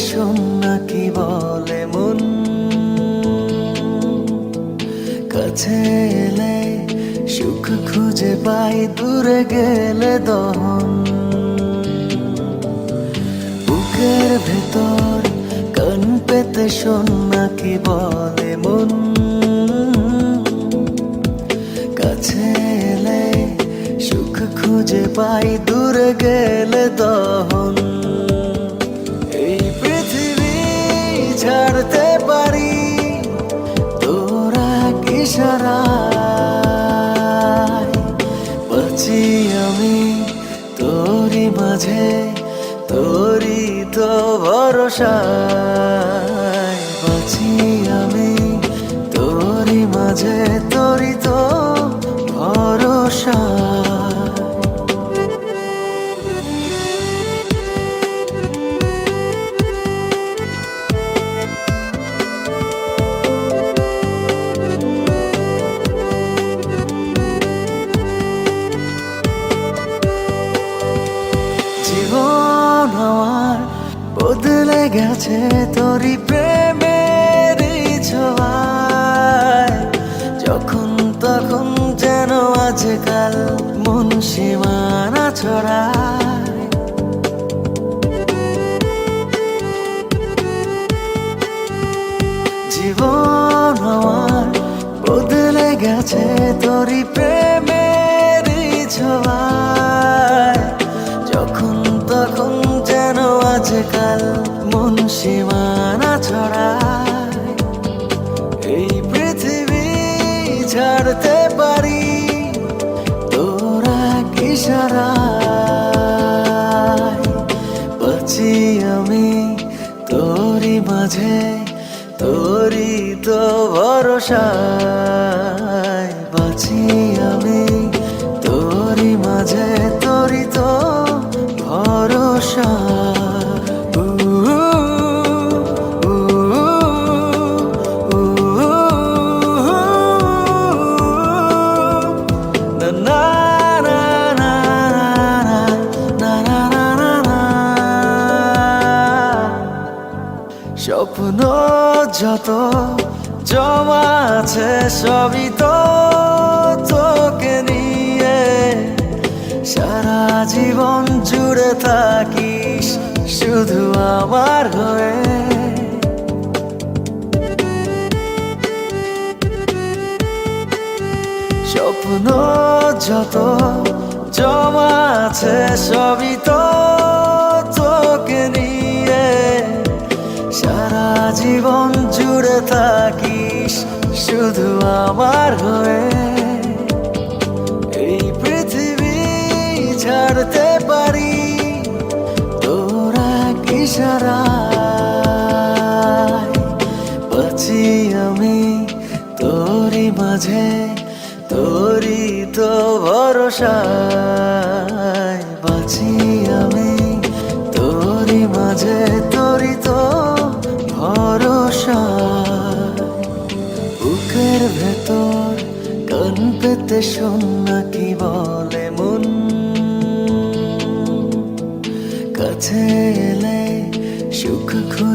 শোন না কি বলে মন, কাছে এলে সুখ খুঁজে পাই, দূরে গেলে দহন। বুকের ভেতর কান পেতে শোন না কি বলে মন, কাছে এলে সুখ খুঁজে পাই, দূরে গেলে দহন। এই পৃথিবী ছাড়তে পারি তোরা ইশারায়, বাঁচি আমি তোরি মাঝে, তোরি তো ভরসায়। বাঁচি আমি তোরি মাঝে, তোরি তো ভরসা। জীবন আমার বদলে গেছে তোরি প্রেমের ছোঁয়ায়, যখন তখন যেন আজকাল মন সীমানা ছড়ায়। জীবন আমার বদলে গেছে তোরি প্রেমের ছোঁয়ায়, যখন তখন যেন আজকাল মন সীমানা ছড়ায়। এই পৃথিবী ছাড়তে পারি তোরা ইশারায়, বাঁচি আমি তোরি মাঝে, তোরি তো ভরসায়। বাঁচি আমি তোরি মাঝে, তোরি তো ভরসা। স্বপ্ন যত জমা আছে সবই তো তোকে নিয়ে, সারা জীবন জুড়ে থাকিস শুধু আমার হয়ে। স্বপ্ন যত জমা আছে সবই তো তোকে নিয়ে, সারা জীবন জুড়ে থাকিস শুধু আমার হয়ে। এই পৃথিবী ছাড়তে পারি তোরা ইশারায়, বাঁচি আমি তোরি মাঝে, তোরি তো ভরসায়। বাঁচি আমি তোরি মাঝে, তোরি তো ভরসা। বুকের ভেতর কান পেতে শোন না কি বলে মন, কাছে এলে সুখ খুঁজে